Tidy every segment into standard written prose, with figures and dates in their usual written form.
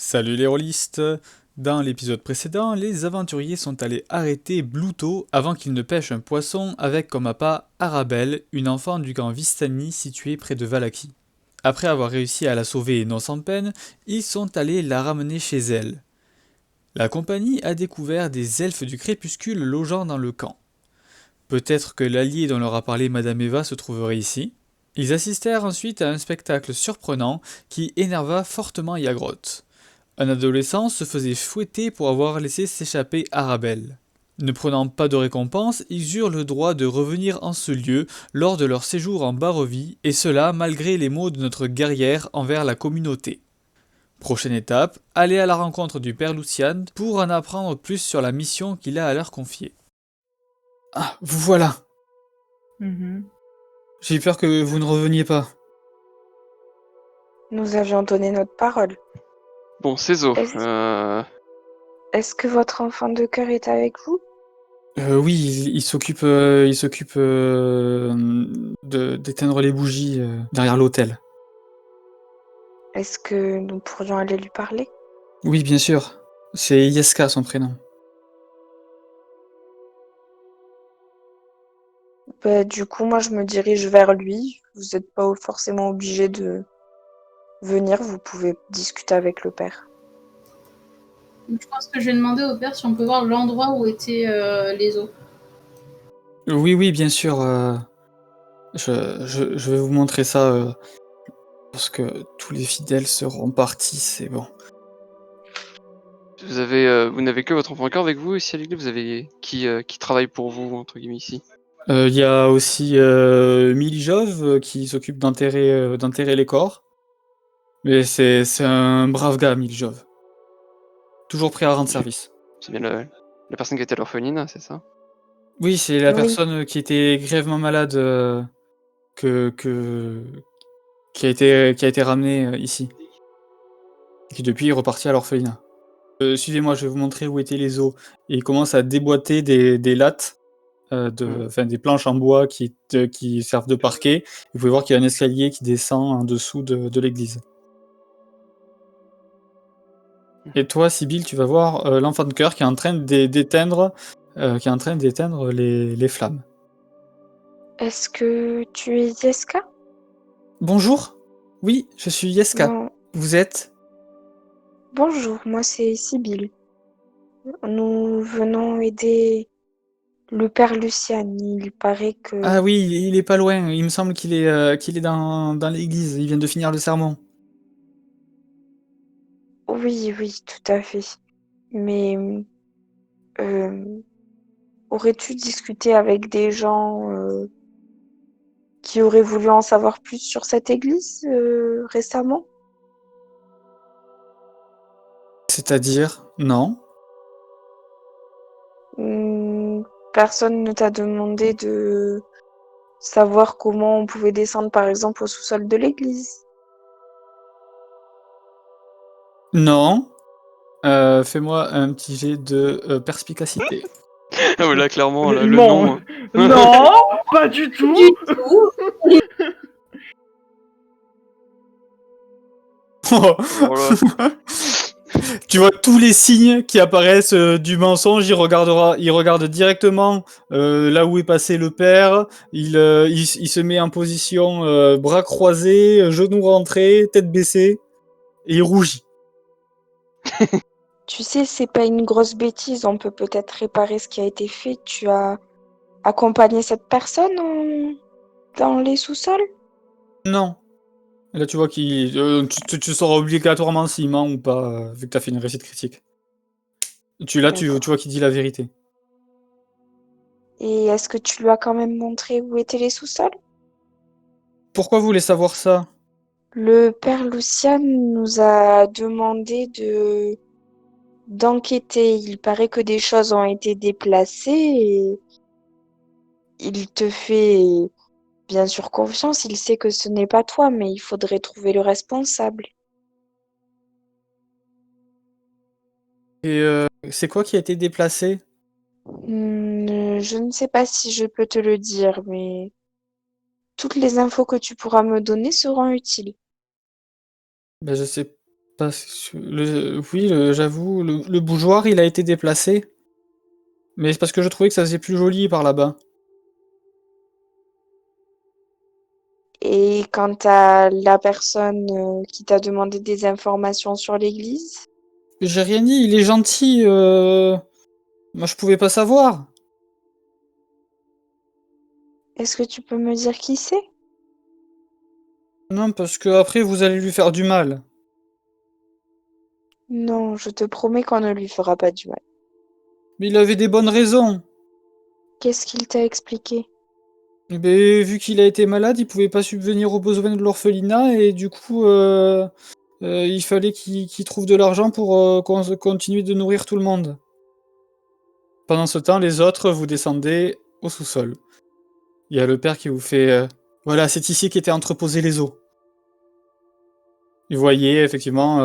Salut les rôlistes! Dans l'épisode précédent, les aventuriers sont allés arrêter Bluto avant qu'il ne pêche un poisson avec comme appât Arabelle, une enfant du camp Vistani situé près de Valaki. Après avoir réussi à la sauver non sans peine, ils sont allés la ramener chez elle. La compagnie a découvert des elfes du crépuscule logeant dans le camp. Peut-être que l'allié dont leur a parlé Madame Eva se trouverait ici. Ils assistèrent ensuite à un spectacle surprenant qui énerva fortement Yagrotte. Un adolescent se faisait fouetter pour avoir laissé s'échapper Arabelle. Ne prenant pas de récompense, ils eurent le droit de revenir en ce lieu lors de leur séjour en Barovie, et cela malgré les mots de notre guerrière envers la communauté. Prochaine étape, aller à la rencontre du père Lucian pour en apprendre plus sur la mission qu'il a à leur confier. Ah, vous voilà! Mhm. J'ai eu peur que vous ne reveniez pas. Nous avions donné notre parole. Bon, Cézo, Est-ce que votre enfant de cœur est avec vous? Oui, il s'occupe d'éteindre les bougies derrière l'hôtel. Est-ce que nous pourrions aller lui parler? Oui, bien sûr. C'est Yeska son prénom. Du coup, moi, je me dirige vers lui. Vous n'êtes pas forcément obligé de venir. Vous pouvez discuter avec le père. Donc, je pense que je vais demander au père si on peut voir l'endroit où étaient les eaux. Oui, bien sûr. Je vais vous montrer ça lorsque tous les fidèles seront partis, c'est bon. vous n'avez que votre enfant de cœur avec vous ici à l'église. Vous avez qui travaille pour vous entre guillemets ici. Il y a aussi Milijov qui s'occupe d'enterrer les corps. Mais c'est un brave gars, Milijov. Toujours prêt à rendre service. C'est bien la personne qui était à l'orpheline, c'est ça? Oui, c'est la Oui. personne qui était grièvement malade que, que- qui a été ramenée ici. Et qui depuis est reparti à l'orphelinat. Suivez-moi, je vais vous montrer où étaient les os. Et il commence à déboîter des lattes, des planches en bois qui servent de parquet. Vous pouvez voir qu'il y a un escalier qui descend en dessous de l'église. Et toi, Sibyl, tu vas voir l'enfant de cœur qui est en train d'éteindre les flammes. Est-ce que tu es Yeska? Bonjour. Oui, je suis Yeska. Non. Vous êtes? Bonjour, moi c'est Sibyl. Nous venons aider le père Lucian. Il paraît que... Ah oui, il est pas loin. Il me semble qu'il est dans l'église. Il vient de finir le sermon. Oui, tout à fait. Mais euh, aurais-tu discuté avec des gens qui auraient voulu en savoir plus sur cette église récemment? C'est-à-dire? Non. Hmm, Personne ne t'a demandé de savoir comment on pouvait descendre, par exemple, au sous-sol de l'église. Non. Fais-moi un petit jet de perspicacité. Ah ouais, là clairement là, le Non. nom. Non, pas du tout. Du tout. Voilà. Tu vois tous les signes qui apparaissent du mensonge. Il regarde directement là où est passé le père. Il se met en position bras croisés, genoux rentrés, tête baissée, et il rougit. Tu sais, c'est pas une grosse bêtise. On peut peut-être réparer ce qui a été fait. Tu as accompagné cette personne dans les sous-sols? Non. Là, tu vois tu sauras obligatoirement s'il ment ou pas, vu que t'as fait une réussite critique. Tu D'accord. vois qu'il dit la vérité. Et est-ce que tu lui as quand même montré où étaient les sous-sols? Pourquoi vous voulez savoir ça? Le père Lucian nous a demandé d'enquêter. Il paraît que des choses ont été déplacées et il te fait bien sûr confiance. Il sait que ce n'est pas toi, mais il faudrait trouver le responsable. Et c'est quoi qui a été déplacé? Je ne sais pas si je peux te le dire, mais toutes les infos que tu pourras me donner seront utiles. Ben, je sais Oui, j'avoue, le bougeoir, il a été déplacé, mais c'est parce que je trouvais que ça faisait plus joli par là-bas. Et quant à la personne qui t'a demandé des informations sur l'église, J'ai rien dit, il est gentil, moi je pouvais pas savoir. est-ce que tu peux me dire qui c'est? Non, parce que après vous allez lui faire du mal. Non, je te promets qu'on ne lui fera pas du mal. Mais il avait des bonnes raisons. Qu'est-ce qu'il t'a expliqué? Mais vu qu'il a été malade, il pouvait pas subvenir aux besoins de l'orphelinat et du coup, il fallait qu'il trouve de l'argent pour continuer de nourrir tout le monde. Pendant ce temps, les autres, vous descendez au sous-sol. Il y a le père qui vous fait voilà, c'est ici qu'étaient entreposés les os. Et vous voyez effectivement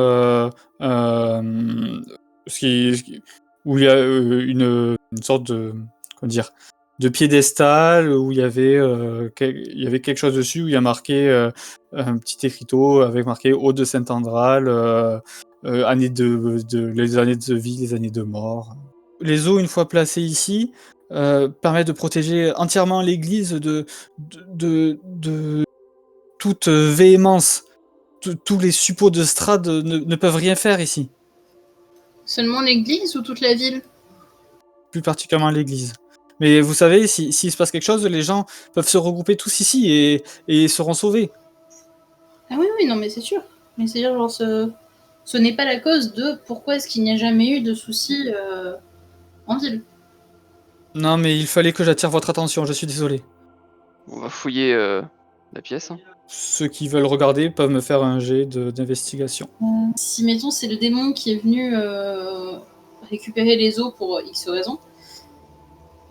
où il y a une sorte de comment dire de piédestal où il y avait quelque chose dessus où il y a marqué un petit écriteau avec marqué Eau de Saint-Andral, années les années de vie, les années de mort. Les eaux, une fois placées ici, permettent de protéger entièrement l'église de toute véhémence. Tous les suppôts de Strad ne peuvent rien faire ici. Seulement l'église ou toute la ville? Plus particulièrement l'église. Mais vous savez, s'il se passe quelque chose, les gens peuvent se regrouper tous ici et seront sauvés. Ah oui, oui, non, mais c'est sûr. Mais c'est-à-dire, genre, ce n'est pas la cause de pourquoi est-ce qu'il n'y a jamais eu de soucis en ville. Non, mais il fallait que j'attire votre attention, je suis désolé. On va fouiller la pièce. Hein. Ceux qui veulent regarder peuvent me faire un jet d'investigation. Si, mettons, c'est le démon qui est venu récupérer les os pour X raisons,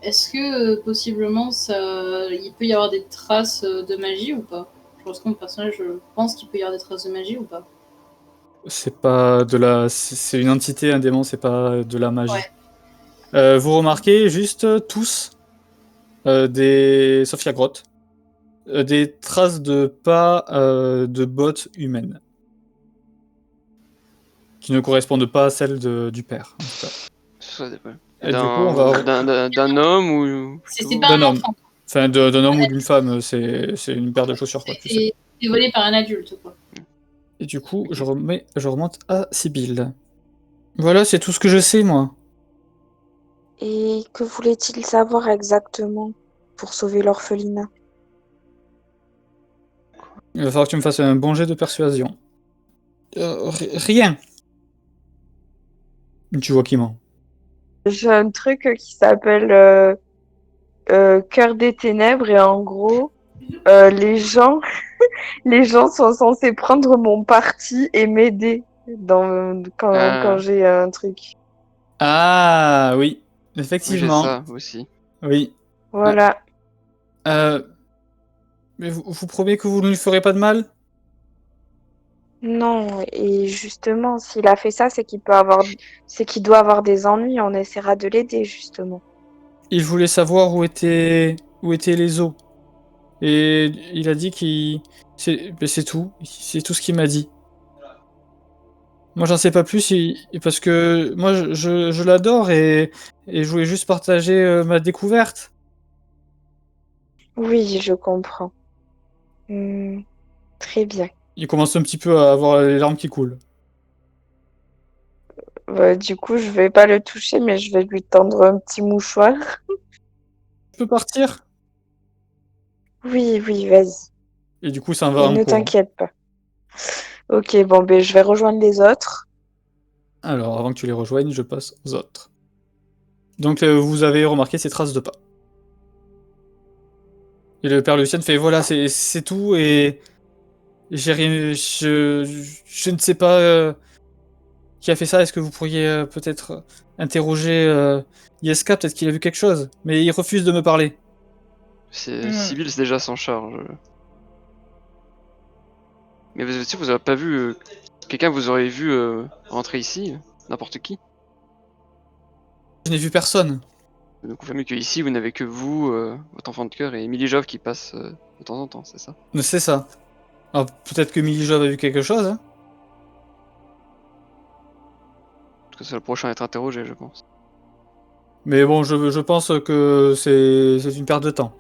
est-ce que possiblement il peut y avoir des traces de magie ou pas? Je pense que mon personnage, je pense qu'il peut y avoir des traces de magie ou pas? C'est pas de la... C'est une entité, un démon, c'est pas de la magie. Ouais. Vous remarquez juste tous Sophia Grotte, des traces de pas de bottes humaines. Qui ne correspondent pas à celles du père, en tout cas. Ça dépend. Et du coup, on va... D'un homme ou C'est plutôt... pas D'un un homme. enfant. Enfin, d'un homme ou d'une femme, c'est une paire de chaussures, quoi. Tu sais. C'est volé par un adulte, quoi. Et du coup, je remonte à Sibylle. Voilà, c'est tout ce que je sais, moi. Et que voulait-il savoir exactement pour sauver l'orphelinat? Il va falloir que tu me fasses un bon jet de persuasion. Rien. Tu vois qui ment. J'ai un truc qui s'appelle Cœur des ténèbres et en gros, les gens, les gens sont censés prendre mon parti et m'aider quand j'ai un truc. Ah, oui. Oui, j'ai Effectivement. ça aussi. Oui. Voilà. Mais vous promettez que vous ne lui ferez pas de mal? Non, et justement, s'il a fait ça, c'est qu'il doit avoir des ennuis. On essaiera de l'aider, justement. Il voulait savoir où étaient les os. Et il a dit c'est tout. C'est tout ce qu'il m'a dit. Moi, j'en sais pas plus parce que moi, je l'adore et je voulais juste partager ma découverte. Oui, je comprends. Hmm, très bien. Il commence un petit peu à avoir les larmes qui coulent. Du coup, je vais pas le toucher, mais je vais lui tendre un petit mouchoir. Je peux partir? Oui, oui, vas-y. Et du coup, ça en va Et en ne courant. t'inquiète pas. Ok, bon, ben, je vais rejoindre les autres. Alors, avant que tu les rejoignes, je passe aux autres. Donc, vous avez remarqué ces traces de pas. Et le père Lucien fait voilà, c'est tout et j'ai rien. Je ne sais pas qui a fait ça. Est-ce que vous pourriez peut-être interroger Yeska? Peut-être qu'il a vu quelque chose. Mais il refuse de me parler. Sibyl, c'est déjà s'en charge. Mais vous êtes sûr, vous avez pas vu quelqu'un vous aurait vu rentrer ici? N'importe qui? Je n'ai vu personne. Vous nous confirmez que ici, vous n'avez que vous, votre enfant de cœur et Emily Jove qui passe de temps en temps, c'est ça? C'est ça. Alors peut-être que Milijov a vu quelque chose. Hein. Parce que c'est le prochain à être interrogé, je pense. Mais bon, je pense que c'est une perte de temps.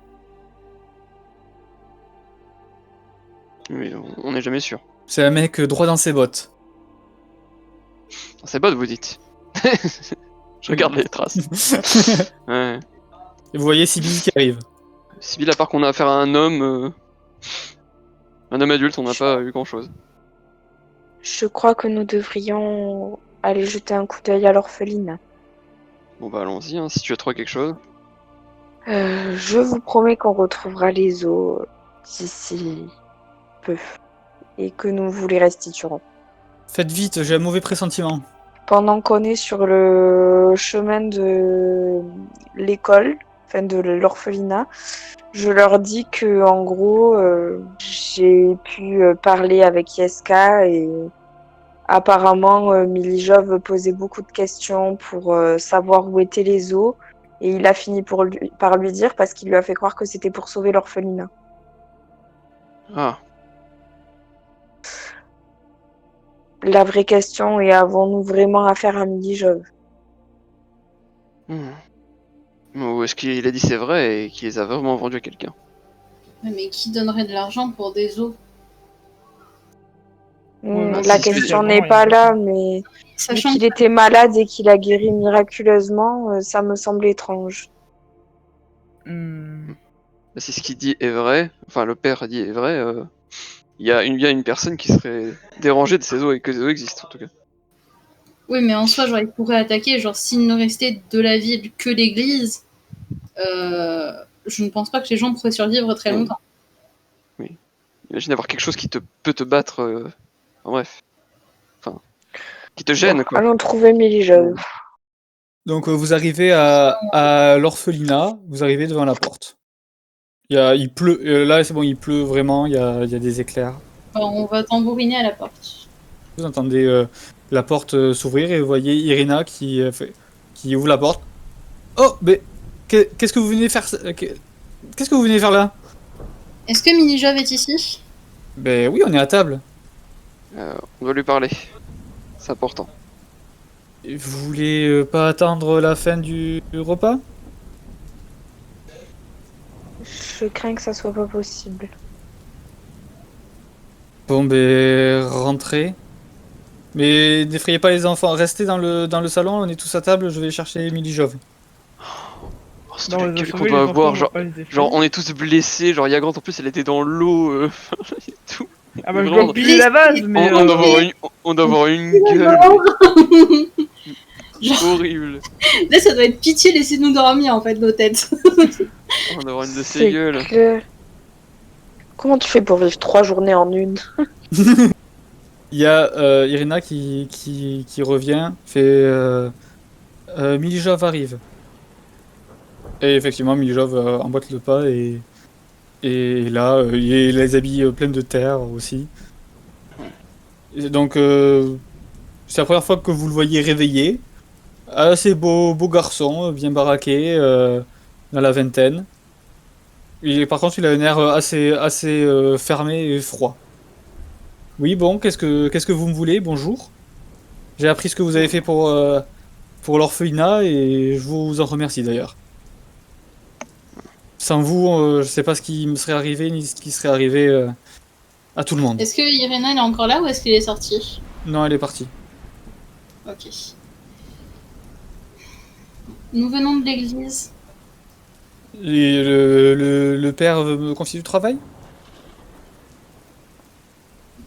Mais on n'est jamais sûr. C'est un mec droit dans ses bottes. C'est bon, vous dites. Je regarde les traces. Ouais. Et vous voyez Sibyl qui arrive. Sibyl, à part qu'on a affaire à un homme adulte, on n'a pas eu grand chose. Je crois que nous devrions aller jeter un coup d'œil à l'orpheline. Bon bah allons-y, hein, si tu as trouvé quelque chose. Je vous promets qu'on retrouvera les os d'ici peu et que nous vous les restituerons. Faites vite, j'ai un mauvais pressentiment. Pendant qu'on est sur le chemin de l'école, enfin de l'orphelinat, je leur dis que en gros, j'ai pu parler avec Yeska et apparemment Milijov posait beaucoup de questions pour savoir où étaient les os et il a fini par lui dire parce qu'il lui a fait croire que c'était pour sauver l'orphelinat. Ah, La vraie question est, avons-nous vraiment affaire à Milijov? Ou est-ce qu'il a dit c'est vrai et qu'il les a vraiment vendus à quelqu'un? Ouais, mais qui donnerait de l'argent pour des os? bah, La si, question spécialement, n'est il y a pas une là, question. mais vu Sachant qu'il que était malade et qu'il a guéri miraculeusement, ça me semble étrange. Hmm. Bah, si ce qu'il dit est vrai, enfin le père dit est vrai, il y a une personne qui serait dérangée de ces os et que ces os existent en tout cas. oui, mais en soi, genre, ils pourraient attaquer. Genre, s'il ne restait de la ville que l'église, je ne pense pas que les gens pourraient survivre très Oui. longtemps. Imagine avoir quelque chose qui peut te battre, enfin, bref. Enfin, qui te gêne Bon, quoi. allons trouver Milijov. Donc vous arrivez à l'orphelinat, vous arrivez devant la porte. Il pleut, là c'est bon, il pleut vraiment, il y a des éclairs. Enfin, on va tambouriner à la porte. Vous entendez la porte s'ouvrir et vous voyez Irina qui ouvre la porte. Oh, mais qu'est-ce que vous venez faire qu'est-ce que vous venez faire là? Est-ce que Minijov est ici? Ben oui, on est à table. On doit lui parler. C'est important. Et vous voulez pas attendre la fin du repas? Je crains que ça soit pas possible. Bon, ben rentrez. Mais n'effrayez pas les enfants, restez dans le salon, on est tous à table, je vais chercher Milijov. Oh, c'est Non, la on les a gueule qu'on sauvés, doit les enfants, avoir, on va pas les effrayer. genre on est tous blessés, genre Yagrant en plus elle était dans l'eau, et tout. Ah bah je vraiment, dois plier la base, mais... On doit avoir une gueule Genre, horrible. là, ça doit être pitié, laissez-nous dormir en fait, nos têtes. On doit avoir une de ces C'est gueules. clair. Comment tu fais pour vivre 3 journées en une? Il y a Irina qui revient, fait Milijov arrive. Et effectivement, Milijov emboîte le pas et là, il a les habits pleins de terre aussi. Et donc, c'est la première fois que vous le voyez réveillé. Assez beau garçon, bien baraqué, dans la vingtaine. Par contre, il a un air assez fermé et froid. Oui, bon, qu'est-ce que vous me voulez? Bonjour. J'ai appris ce que vous avez fait pour l'orphelinat et je vous en remercie d'ailleurs. Sans vous, je sais pas ce qui me serait arrivé ni ce qui serait arrivé à tout le monde. Est-ce que Irina elle est encore là ou est-ce qu'elle est sortie? Non, elle est partie. Ok. Nous venons de l'église. Et le père me confie du travail?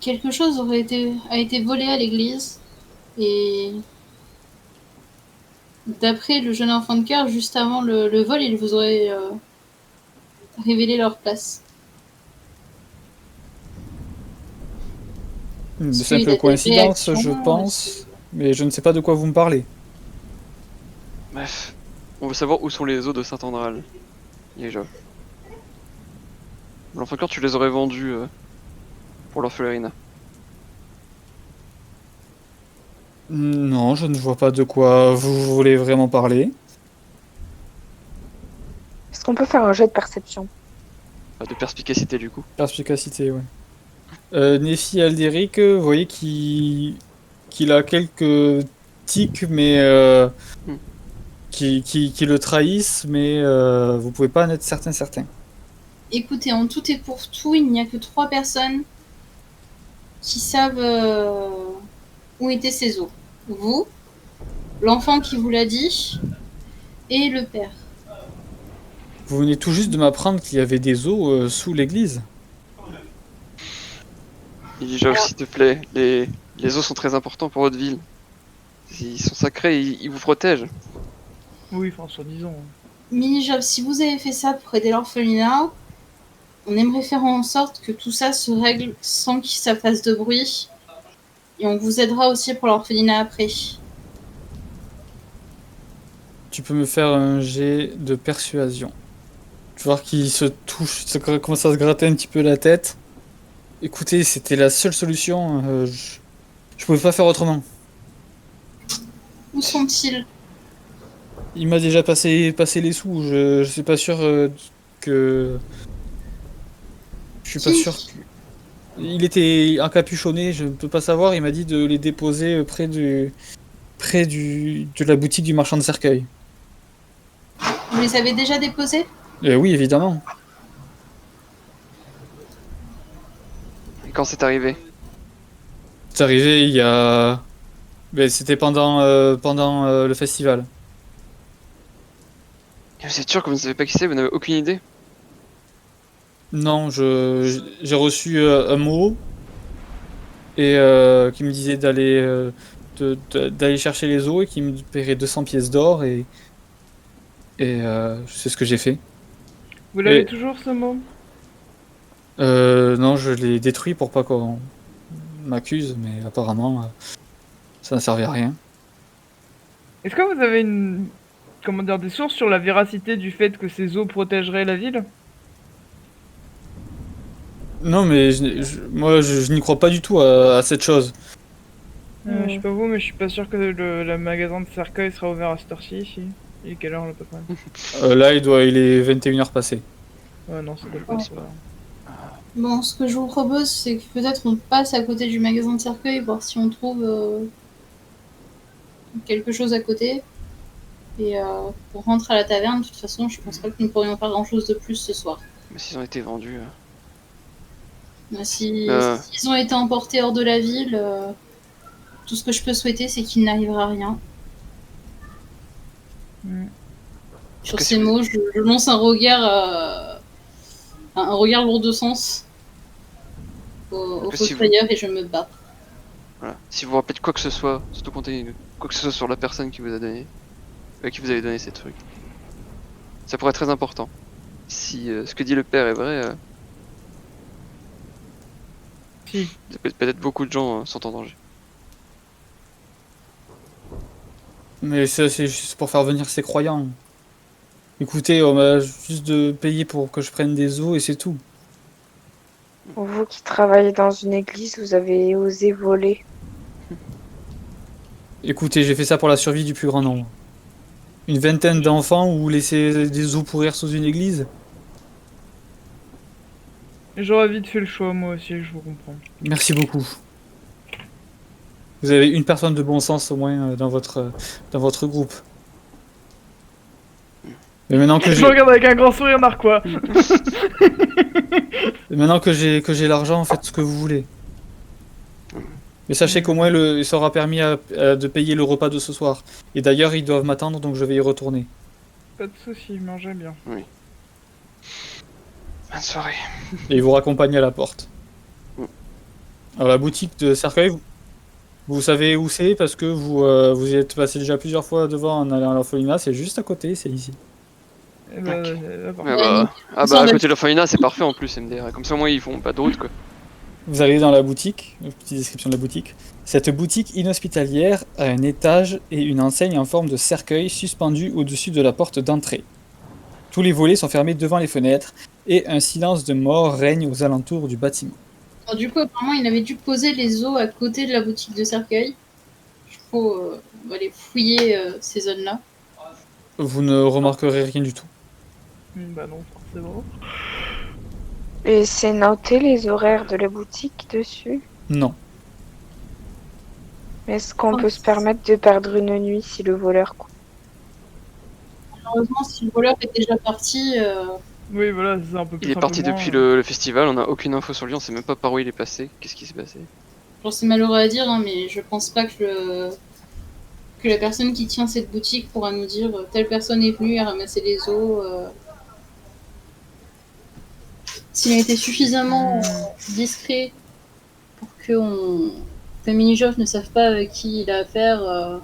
Quelque chose a été volé à l'église. Et d'après le jeune enfant de cœur, juste avant le vol, il vous aurait révélé leur place. C'est un Il peu a des coïncidence, je réactions, pense, mais je ne sais pas de quoi vous me parlez. Bref, on veut savoir où sont les os de Saint-Andral. Déjà. L'enfant cœur, tu les aurais vendus pour l'orphelinat. Non, je ne vois pas de quoi vous voulez vraiment parler. Est-ce qu'on peut faire un jet de perception? De perspicacité du coup. Perspicacité, ouais. Nefi Alderic, vous voyez qu'il a quelques boutique, mais qui le trahissent, mais vous pouvez pas en être certain. Écoutez, en tout et pour tout, il n'y a que 3 personnes qui savent où étaient ces os. Vous, l'enfant qui vous l'a dit, et le père. Vous venez tout juste de m'apprendre qu'il y avait des os sous l'église. Geoff, s'il te plaît, les os sont très importants pour votre ville. Ils sont sacrés, ils vous protègent. Oui, enfin, soi-disant. Mini-Job, si vous avez fait ça pour aider l'orphelinat, on aimerait faire en sorte que tout ça se règle sans que ça fasse de bruit. Et on vous aidera aussi pour l'orphelinat après. Tu peux me faire un jet de persuasion. Tu vois qu'il se touche, il commence à se gratter un petit peu la tête. Écoutez, c'était la seule solution. Je pouvais pas faire autrement. Où sont-ils? Il m'a déjà passé les sous. Je suis pas sûr que. Je suis pas Qui? sûr que. Il était encapuchonné, je ne peux pas savoir. Il m'a dit de les déposer de la boutique du marchand de cercueil. Vous les avez déjà déposés? Oui, évidemment. Et quand c'est arrivé? C'est arrivé il y a. Ben, c'était pendant le festival. Et vous êtes sûr que vous ne savez pas qui c'est? Vous n'avez aucune idée? Non, j'ai reçu un mot et qui me disait d'aller chercher les os et qui me paierait 200 pièces d'or et c'est ce que j'ai fait. Vous l'avez Et- toujours, ce mot? Non, je l'ai détruit pour pas qu'on m'accuse, mais apparemment ça n'a servi à rien. Est-ce que vous avez des sources sur la véracité du fait que ces eaux protégeraient la ville? Non, mais moi je n'y crois pas du tout à cette chose. Je sais pas vous, mais je suis pas sûr que le magasin de cercueil sera ouvert à cette heure-ci, ici. Il est quelle heure, là, à peu près? Là, il est 21h passé. Ouais, non, ça doit pas être ça. Bon, ce que je vous propose, c'est que peut-être on passe à côté du magasin de cercueil, voir si on trouve quelque chose à côté. Et pour rentrer à la taverne, de toute façon, je pense pas que nous pourrions faire grand-chose de plus ce soir. Mais s'ils ont été vendus. S'ils ont été emportés hors de la ville, tout ce que je peux souhaiter, c'est qu'il n'arrivera rien. Sur ces mots, je lance un regard lourd de sens au fossoyeur et je me bats. Voilà. Si vous vous rappelez de quoi que ce soit, surtout comptez quoi que ce soit sur la personne qui vous a donné, qui vous avait donné ces trucs, ça pourrait être très important. Si ce que dit le père est vrai, Si. peut-être beaucoup de gens sont en danger. Mais ça, c'est juste pour faire venir ses croyants. Écoutez, on m'a juste de payer pour que je prenne des os et c'est tout. Vous qui travaillez dans une église, vous avez osé voler. Écoutez, j'ai fait ça pour la survie du plus grand nombre. Une vingtaine d'enfants ou laisser des os pourrir sous une église? J'aurais vite fait le choix, moi aussi, je vous comprends. Merci beaucoup. Vous avez une personne de bon sens au moins dans votre groupe. Mais maintenant que Je regarde avec un grand sourire narquois. maintenant que j'ai l'argent, faites ce que vous voulez. Mais sachez qu'au moins il sera permis de payer le repas de ce soir. Et d'ailleurs, ils doivent m'attendre, donc je vais y retourner. Pas de soucis, mangez bien. Oui. Bonne soirée. Et ils vous raccompagnent à la porte. Alors la boutique de cercueil, vous savez où c'est parce que vous y êtes passé déjà plusieurs fois devant en allant à l'orphelinat, c'est juste à côté, c'est ici. Eh ben, Ok. voilà. À côté de l'orphelinat, c'est parfait en plus, MDR. Comme ça, au moins, ils font pas de route, quoi. Vous arrivez dans la boutique, une petite description de la boutique. Cette boutique inhospitalière a un étage et une enseigne en forme de cercueil suspendue au-dessus de la porte d'entrée. Tous les volets sont fermés devant les fenêtres et un silence de mort règne aux alentours du bâtiment. Alors, du coup, apparemment, il avait dû poser les os à côté de la boutique de cercueil. Du coup, on va aller fouiller ces zones-là. Vous ne remarquerez rien du tout. Bah non, forcément. Et c'est noté les horaires de la boutique dessus. Non. Est-ce qu'on peut se permettre de perdre une nuit si le voleur coupe? Malheureusement, si le voleur est déjà parti, Oui, voilà, c'est un peu plus. Il est parti depuis le festival, on n'a aucune info sur lui, on sait même pas par où il est passé, qu'est-ce qui s'est passé. genre, c'est malheureux à dire, hein, mais je pense pas que la personne qui tient cette boutique pourra nous dire telle personne est venue à ramasser les os. S'il a été suffisamment discret pour que les mini-jobs ne savent pas avec qui il a affaire.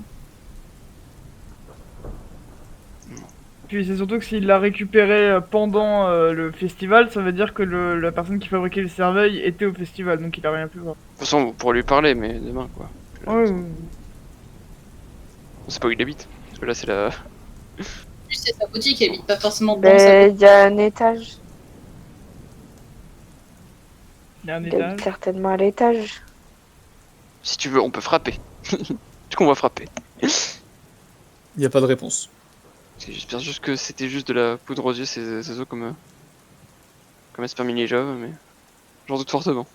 Puis c'est surtout que s'il l'a récupéré pendant le festival, ça veut dire que la personne qui fabriquait le cerveil était au festival, donc il a rien pu voir. De toute façon, on pourra lui parler, mais demain quoi. Ouais, On sait pas où il habite, parce que là c'est la... Lui, c'est sa boutique, il habite pas forcément dans sa Il y a un étage. il y a un Il étage. habite certainement à l'étage. Si tu veux, on peut frapper. Du coup on va frapper. Il n'y a pas de réponse. Parce que j'espère juste que c'était juste de la poudre aux yeux, ces os comme Esper Mini-Job, mais j'en doute fortement.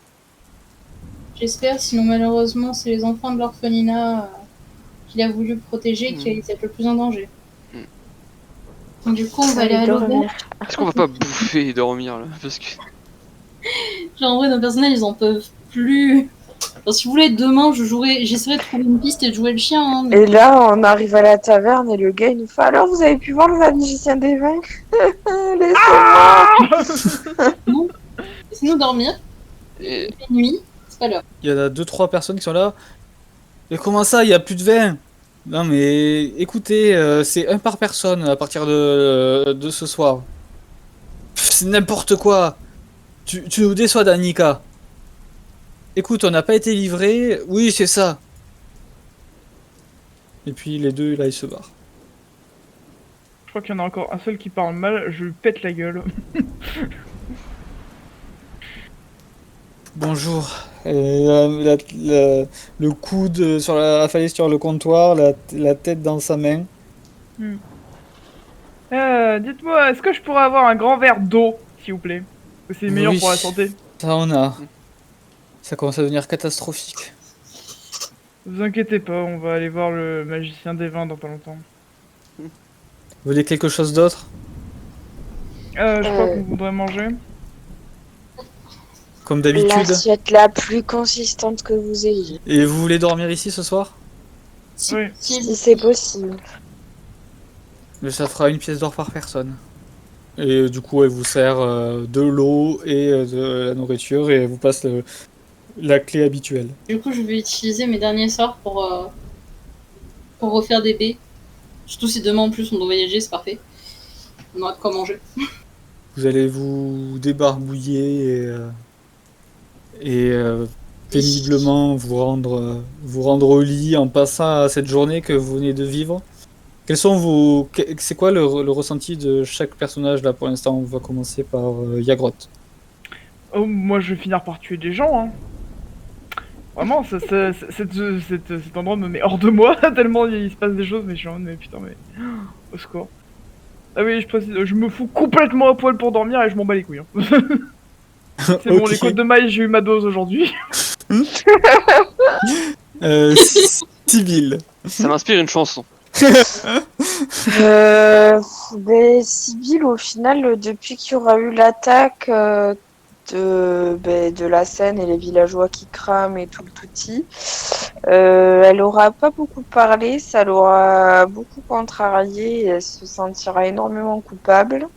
J'espère, sinon malheureusement, c'est les enfants de l'orphelinat qu'il a voulu protéger qui risquent d'être le plus en danger. Donc, du coup, on va aller à l'auberge. Est-ce qu'on va pas bouffer et dormir là? Parce que... Genre, en vrai, nos personnages, ils en peuvent plus. Alors, si vous voulez, demain, j'essaierai de trouver une piste et de jouer le chien. Hein, mais... Et là, on arrive à la taverne et le gars, il nous fait: alors, vous avez pu voir le magicien des vins? Laissez-moi. Non, laissez-nous dormir. Et... Il fait nuit, c'est pas l'heure. Il y en a 2-3 personnes qui sont là. Et comment ça, il n'y a plus de vin? Non mais écoutez, c'est un par personne à partir de ce soir. C'est n'importe quoi. Tu nous déçois, Danica. Écoute, on n'a pas été livré. Oui, c'est ça. Et puis les deux, là, ils se barrent. Je crois qu'il y en a encore un seul qui parle mal, je lui pète la gueule. Bonjour. Le coude sur la falaise sur le comptoir, la tête dans sa main. Dites-moi, est-ce que je pourrais avoir un grand verre d'eau, s'il vous plaît? C'est meilleur Oui. pour la santé. Ça, on a. Ça commence à devenir catastrophique. Ne vous inquiétez pas, on va aller voir le magicien des vins dans pas longtemps. Vous voulez quelque chose d'autre? Je crois qu'on voudrait manger. Comme d'habitude. L'assiette la plus consistante que vous ayez. Et vous voulez dormir ici ce soir? Oui. Si c'est possible. Mais ça fera une pièce d'or par personne. Et du coup, elle vous sert de l'eau et de la nourriture et elle vous passe la clé habituelle. Du coup, je vais utiliser mes derniers sorts pour refaire des baies. Surtout si demain en plus on doit voyager, c'est parfait. On aura de quoi manger. Vous allez vous débarbouiller et péniblement vous rendre au lit en passant à cette journée que vous venez de vivre. C'est quoi le ressenti de chaque personnage là pour l'instant? On va commencer par Yagrot. Oh, moi je vais finir par tuer des gens, hein. Vraiment, cet endroit me met hors de moi, tellement il se passe des choses, mais je suis en mode, mais putain, mais... Au secours. Ah oui, je précise, je me fous complètement à poil pour dormir et je m'en bats les couilles. Hein. C'est bon, Ok. les côtes de maille, j'ai eu ma dose aujourd'hui. Sibyl. Ça m'inspire une chanson. Sibyl, au final, depuis qu'il y aura eu l'attaque de la Seine et les villageois qui crament et tout le touti, elle aura pas beaucoup parlé, ça l'aura beaucoup contrariée et elle se sentira énormément coupable.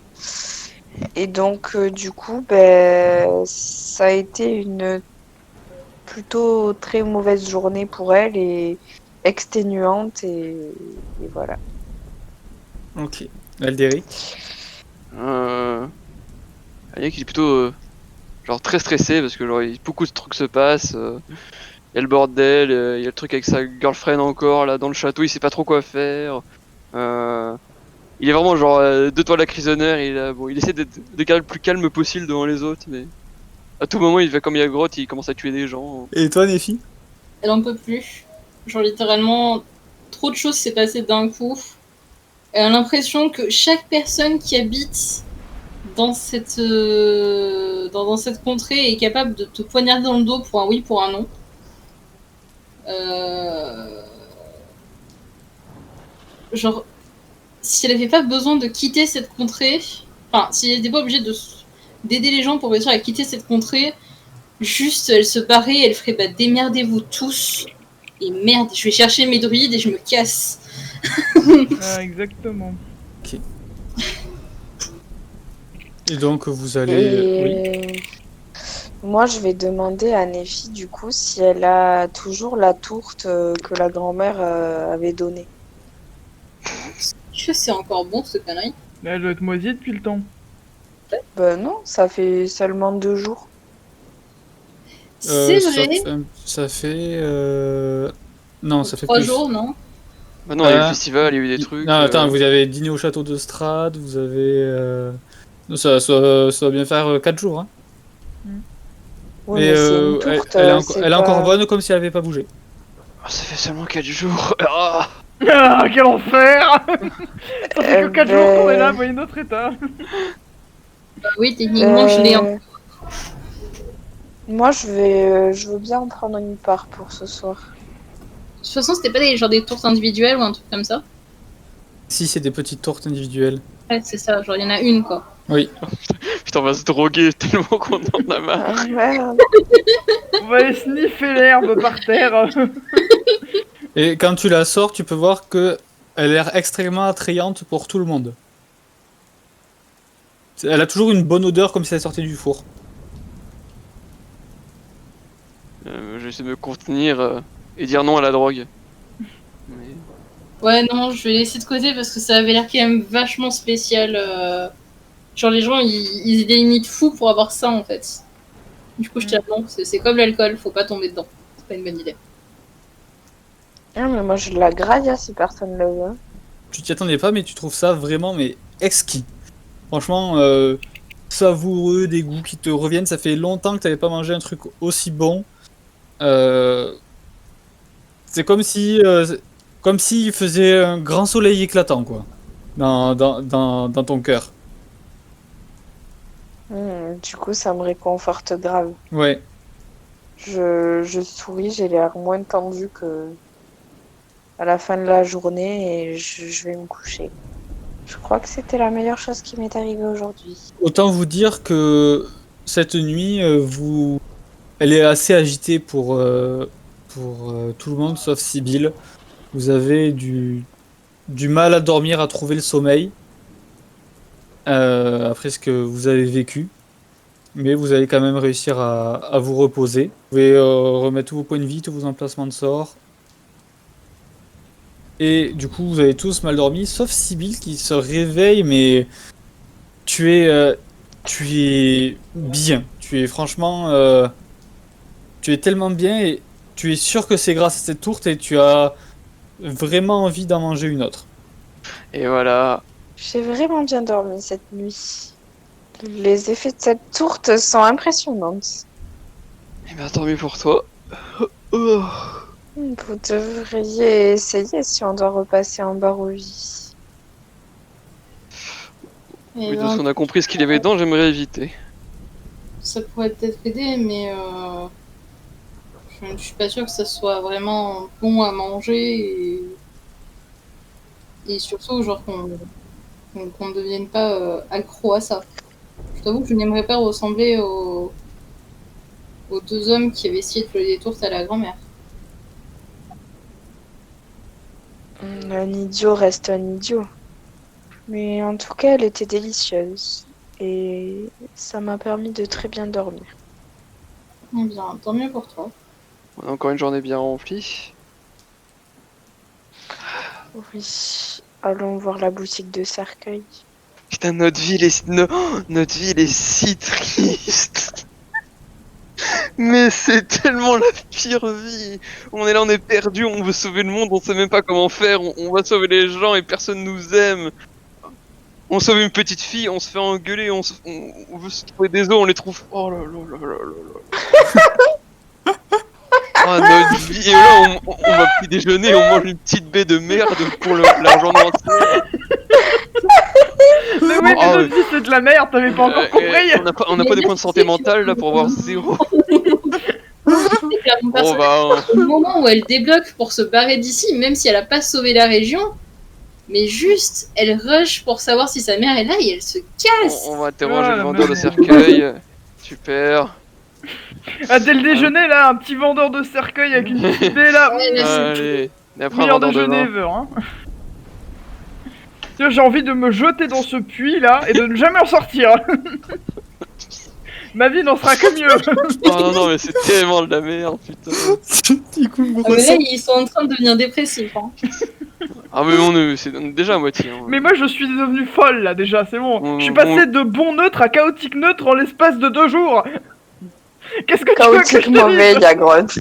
Et donc, du coup, ça a été une plutôt très mauvaise journée pour elle et exténuante et voilà. Ok. Aldéric. Yannick il est plutôt genre très stressé parce que genre beaucoup de trucs se passent. Il y a le bordel, il y a le truc avec sa girlfriend encore là dans le château, il sait pas trop quoi faire. Il est vraiment genre deux toits la crise d'honneur, il essaie de garder le plus calme possible devant les autres, mais à tout moment il fait comme Yagrot, il commence à tuer des gens. Et toi, Néfi? Elle en peut plus. Genre littéralement, trop de choses s'est passé d'un coup. Elle a l'impression que chaque personne qui habite dans cette contrée est capable de te poignarder dans le dos pour un oui, pour un non. genre, si elle avait pas besoin de quitter cette contrée, enfin, si elle n'était pas obligée d'aider les gens pour réussir à quitter cette contrée, juste elle se barrait, elle ferait bah démerdez-vous tous, et merde, je vais chercher mes druides et je me casse. Ah, exactement. Et donc vous allez... Oui. Et moi, je vais demander à Néfi, du coup, si elle a toujours la tourte que la grand-mère avait donnée. Je sais, c'est encore bon cette connerie. Mais elle doit être moisie depuis le temps. Ben non, ça fait seulement 2 jours. C'est vrai. Ça fait... Non, ça fait 3 plus. jours, non? Bah non, il y a eu le festival, il y a eu des trucs. Non, attends, vous avez dîné au château de Strad, vous avez... Non, ça va bien faire 4 jours. Hein. Oui, mais c'est une tourte. Elle est encore bonne comme si elle avait pas bougé. Oh, ça fait seulement 4 jours. Ah Ah, quel enfer. Ça fait que 4 jours qu'on est là, Ben, voyez notre état. Bah oui, techniquement, je l'ai en... Moi, je veux bien en prendre une part pour ce soir. De toute façon, c'était pas genre des tourtes individuelles ou un truc comme ça? Si, c'est des petites tourtes individuelles. Ouais, c'est ça, genre il y en a une quoi. Oui. Putain, on va se droguer tellement qu'on en a marre. Ah, merde. On va aller sniffer l'herbe par terre. Et quand tu la sors, tu peux voir que elle a l'air extrêmement attrayante pour tout le monde. Elle a toujours une bonne odeur comme si elle sortait du four. Je vais essayer de me contenir et dire non à la drogue. Mais... Ouais, non, je vais laisser de côté parce que ça avait l'air quand même vachement spécial. Genre les gens, ils étaient limite fous pour avoir ça en fait. Du coup, je tiens non, c'est comme l'alcool, faut pas tomber dedans. C'est pas une bonne idée. Ah, mais moi, je la graille hein, si personne le veut. Tu t'y attendais pas, mais tu trouves ça vraiment mais exquis. Franchement, savoureux, des goûts qui te reviennent. Ça fait longtemps que t'avais pas mangé un truc aussi bon. C'est comme si il faisait un grand soleil éclatant, quoi, dans ton cœur. Du coup, ça me réconforte grave. Ouais. Je souris, j'ai l'air moins tendue que à la fin de la journée et je vais me coucher. Je crois que c'était la meilleure chose qui m'est arrivée aujourd'hui. Autant vous dire que cette nuit, elle est assez agitée pour tout le monde, sauf Sibylle. Vous avez du mal à dormir, à trouver le sommeil, après ce que vous avez vécu. Mais vous allez quand même réussir à vous reposer. Vous pouvez remettre tous vos points de vie, tous vos emplacements de sort. Et du coup, vous avez tous mal dormi, sauf Sibylle qui se réveille, mais tu es bien. Tu es franchement, tu es tellement bien et tu es sûr que c'est grâce à cette tourte et tu as vraiment envie d'en manger une autre. Et voilà. J'ai vraiment bien dormi cette nuit. Les effets de cette tourte sont impressionnants. Et bien tant mieux pour toi. Oh. Vous devriez essayer si on doit repasser en Barovie. Et Oui, de ben, ce qu'on a compris ce qu'il y avait dedans, j'aimerais éviter. ça pourrait peut-être aider, mais je suis pas sûre que ça soit vraiment bon à manger et surtout genre qu'on ne devienne pas accro à ça. Je t'avoue que je n'aimerais pas ressembler aux 2 hommes qui avaient essayé de voler des tourtes à la grand-mère. Un idiot reste un idiot. Mais en tout cas, elle était délicieuse. Et ça m'a permis de très bien dormir. Eh bien, tant mieux pour toi. On a encore une journée bien remplie. Oui. Allons voir la boutique de cercueil. Putain, notre ville est si triste. Mais c'est tellement la pire vie. On est là, on est perdu, on veut sauver le monde, on sait même pas comment faire. On va sauver les gens et personne nous aime. On sauve une petite fille, on se fait engueuler, on veut se trouver des os, on les trouve. Oh là là là là là là. Ah, notre vie. Et là, on va petit déjeuner, on mange une petite baie de merde pour la journée entière. Mais ouais, Ah, mais notre vie c'est de la merde, t'avais pas encore compris. On n'a pas des points de santé mentale là pour avoir zéro. C'est clairement Oh personne. bah. Au moment où elle débloque pour se barrer d'ici, même si elle a pas sauvé la région, mais juste, elle rush pour savoir si sa mère est là et elle se casse. On va interroger Ah, le vendeur de mais- cercueil. Super. Ah, dès le déjeuner, là, un petit vendeur de cercueil avec une petite baie, là. Ouais, là, c'est- Allez. Et après un Meilleur vendeur de déjeuner vin. ever, hein. Tiens, j'ai envie de me jeter dans ce puits, là, et de ne jamais en sortir. Ma vie n'en sera que mieux. Oh non, non, mais c'est tellement de la merde, putain. Du coup, vous Ah, mais là, ressentez- ils sont en train de devenir dépressifs. Hein. Ah, mais c'est déjà à moitié. Hein. Mais moi, je suis devenue folle, là, déjà, c'est bon. Je suis On- passé de bon neutre à chaotique neutre en l'espace de 2 jours. Qu'est-ce que tu veux que je Chaotique te mauvais, dise? Yagrotte.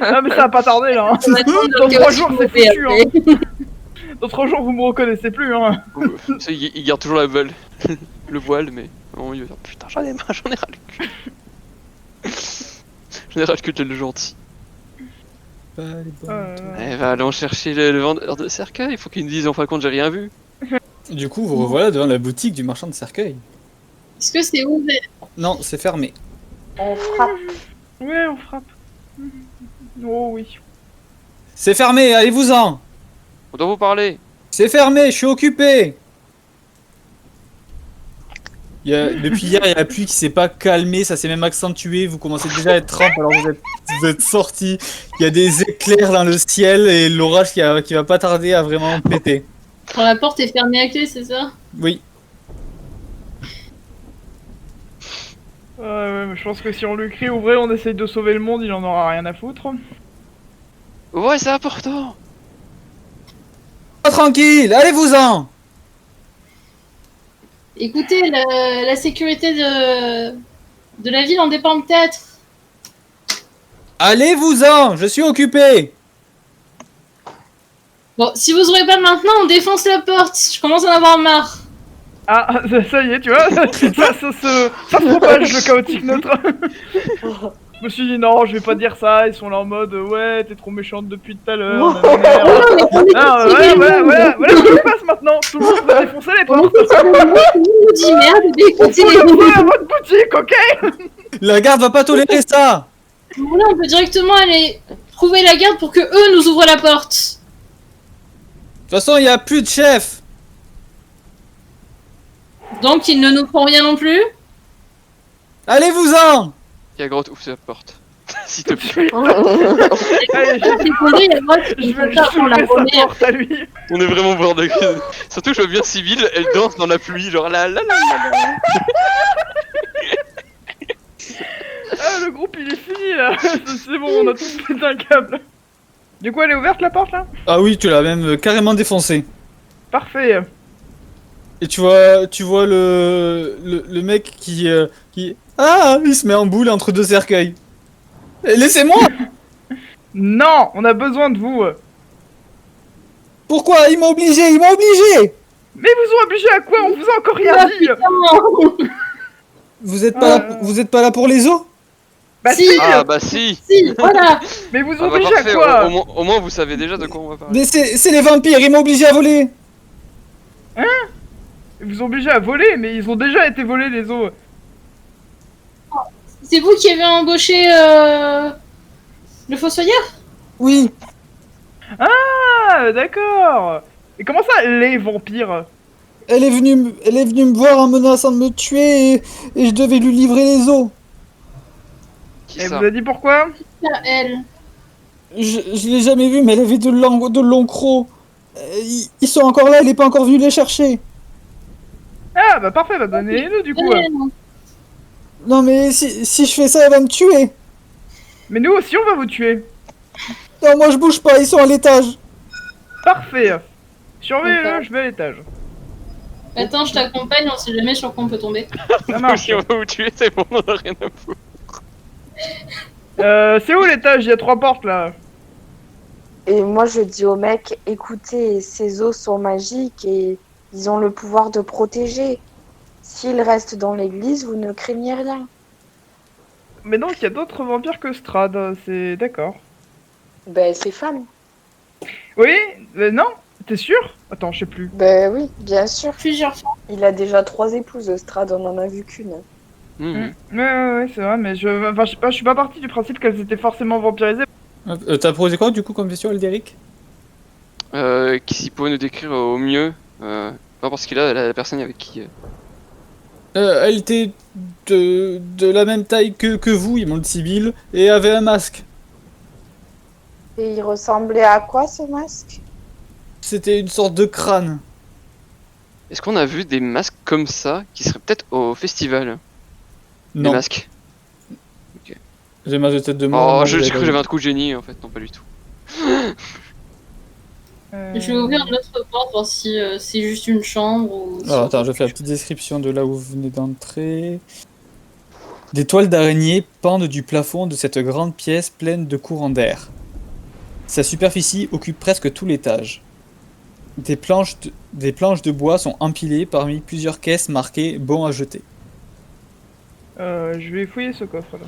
Ah, mais ça va pas tarder, là. Hein. On va attendre Dans le 3 chaos jours, c'est mauvais foutu, après. Dans 3 jours, vous me reconnaissez plus, hein. Ça, il garde toujours le voile, mais. Oh, il va dire, putain, j'en ai marre, j'en ai ras le cul. J'en ai ras le cul de le gentil. Pas les bons Euh, Eh bah, allons chercher le vendeur de cercueil, il faut qu'il nous dise en fin de compte, j'ai rien vu. Du coup, vous revoilà devant la boutique du marchand de cercueil. Est-ce que c'est ouvert? Non, c'est fermé. On frappe. Ouais, on frappe. Oh oui. C'est fermé, allez-vous-en. On doit vous parler. C'est fermé, je suis occupé. Depuis hier, il y a la pluie qui s'est pas calmée, ça s'est même accentué. Vous commencez déjà à être trempe alors vous êtes sortis. Il y a des éclairs dans le ciel et l'orage qui va pas tarder à vraiment péter. Quand la porte est fermée à clé, c'est ça? Oui. Ouais, mais je pense que si on lui crie ouvrez, on essaye de sauver le monde, il en aura rien à foutre. Ouais, c'est important. Pas tranquille, allez-vous-en. Écoutez, la sécurité de la ville en dépend peut-être. Allez-vous-en, je suis occupé. Bon, si vous ouvrez pas maintenant, on défonce la porte. Je commence à en avoir marre. Ah, ça y est, tu vois, ça propage le chaotique neutre. Je me suis dit non, je vais pas dire ça, ils sont là en mode ouais, t'es trop méchante depuis tout à l'heure. nanana. Non, mais on est Ah, fatigués, voilà ce qui se passe maintenant. Tout le monde va défoncer les On portes. est fatigués, tout le monde nous dit merde, On écoutez, fout le feu à votre boutique, ok? La garde va pas tolérer ça. là, on peut directement aller trouver la garde pour que eux nous ouvrent la porte. De toute façon, il y a plus de chef. Donc, ils ne nous font rien non plus. Allez-vous-en. Yagrotte, ouvre la porte. S'il te plaît. Allez, C'est posé, il y a moi qui je vais me fait lui la ouvrir sa première. porte à lui. On est vraiment au bord de la crise. Surtout, je vois bien Sibylle, elle danse dans la pluie, genre là, là, là, là, là. Ah, le groupe il est fini là. C'est bon, on a tous pété un câble. Du coup, elle est ouverte la porte là? Ah oui, tu l'as même carrément défoncé. Parfait. Et tu vois le mec qui... Ah, il se met en boule entre deux cercueils. Eh, laissez-moi. Non, on a besoin de vous. Pourquoi? Il m'a obligé, il m'a obligé. Mais ils vous ont obligé à quoi? On vous a encore rien dit. Vous êtes pas là pour les os? Bah Si. si. Ah bah si. Si, voilà. Mais ils vous Ah ont bah obligé à parfait, quoi? au moins vous savez déjà de quoi on va parler. Mais c'est les vampires, ils m'ont obligé à voler. Ils vous ont obligé à voler, mais ils ont déjà été volés les os. C'est vous qui avez embauché le fossoyeur? Oui. Ah, d'accord. Et comment ça, les vampires? Elle est venue me voir en menaçant de me tuer et je devais lui livrer les os. Qui Elle ça vous a dit pourquoi? Ah, elle. Je l'ai jamais vue, mais elle avait de longs crocs. Ils sont encore là, elle est pas encore venue les chercher. Ah, bah parfait, bah donnez-les-nous du coup. Elle. Non mais si je fais ça, elle va me tuer. Mais nous aussi, on va vous tuer. Non, moi je bouge pas, ils sont à l'étage. Parfait. Surveillez-le, D'accord. je vais à l'étage. Attends, je t'accompagne, on sait jamais sur quoi on peut tomber. Ça marche. Si on va vous tuer, c'est bon, on en a rien à foutre. C'est où l'étage? Il y a 3 portes là. Et moi, je dis au mec, écoutez, ces os sont magiques et ils ont le pouvoir de protéger. S'ils restent dans l'église, vous ne craignez rien. Mais donc, il y a d'autres vampires que Strad, c'est d'accord. Ben, c'est femme. Oui? Non? T'es sûr? Attends, je sais plus. Ben oui, bien sûr. Plusieurs fois. Il a déjà 3 épouses, Strad, on en a vu qu'une. Mhm. Ouais, c'est vrai, mais enfin, je suis pas parti du principe qu'elles étaient forcément vampirisées. T'as posé quoi du coup comme question, Aldéric? s'il pouvait nous décrire au mieux, pas parce qu'il a la personne avec qui. Elle était de la même taille que vous, il monte Sibyl, et avait un masque. Et il ressemblait à quoi ce masque? C'était une sorte de crâne. Est-ce qu'on a vu des masques comme ça qui seraient peut-être au festival? Des Non, masques. j'ai mal de tête de mort. Oh, non, j'ai vous cru que avez j'avais pas un trou de génie en fait, non pas du tout. Je vais ouvrir notre porte, voir si c'est juste une chambre ou. vu. Alors, attends, je fais la petite description de là où vous venez d'entrer. Des toiles d'araignée pendent du plafond de cette grande pièce pleine de courants d'air. Sa superficie occupe presque tout l'étage. Des planches de bois sont empilées parmi plusieurs caisses marquées bon à jeter. Je vais fouiller ce coffre là.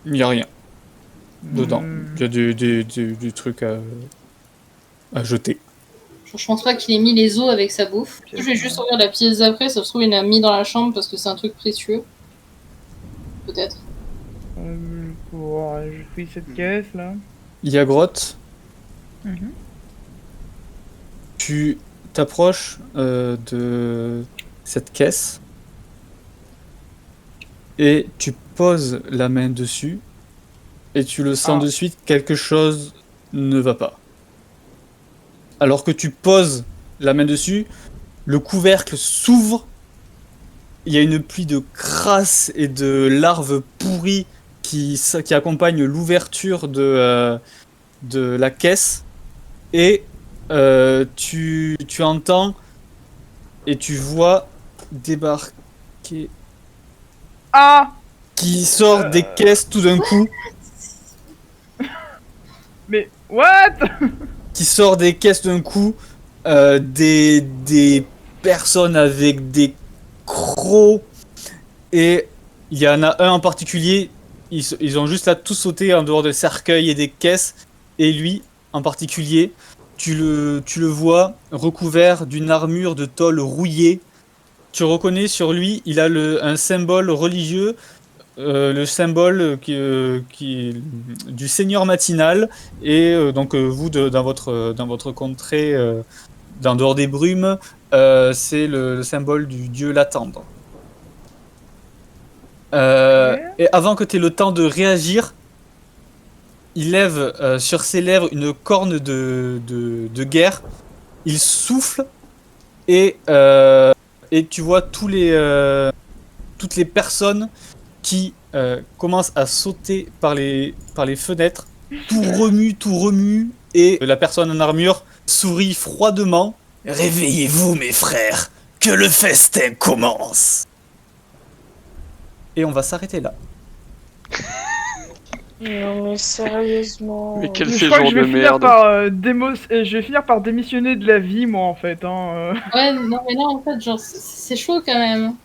Il n'y a rien dedans. Hmm. Il y a du truc à jeter. Je pense pas qu'il ait mis les os avec sa bouffe. Je vais juste ouvrir la pièce d'après, ça se trouve il l'a mis dans la chambre parce que c'est un truc précieux. Peut-être. Je fouille cette caisse là. Il y a grotte. Mhm. Tu t'approches de cette caisse et tu poses la main dessus et tu le sens Ah. de suite, quelque chose ne va pas. Alors que tu poses la main dessus, le couvercle s'ouvre, il y a une pluie de crasse et de larves pourries qui accompagne l'ouverture de la caisse et tu entends et tu vois débarquer Ah. qui sort des caisses tout d'un coup, Mais what? qui sort des caisses d'un coup, des personnes avec des crocs et il y en a un en particulier, ils ont juste à tout sauter en dehors des cercueils et des caisses et lui en particulier, tu le vois recouvert d'une armure de tôle rouillée. Tu reconnais sur lui, il a un symbole religieux, le symbole du Seigneur matinal. Et donc vous, dans votre contrée, d'en dehors des brumes, c'est le symbole du dieu Latendre. Et avant que tu aies le temps de réagir, il lève sur ses lèvres une corne de guerre. Il souffle et tu vois toutes les personnes qui commencent à sauter par les fenêtres. Tout remue et la personne en armure sourit froidement. Réveillez-vous mes frères, que le festin commence. Et on va s'arrêter là. Non, mais sérieusement. Mais quel Je crois que séjour je de vais finir merde. par je vais finir par démissionner de la vie moi en fait. Ouais, non mais là en fait, genre, c'est chaud quand même.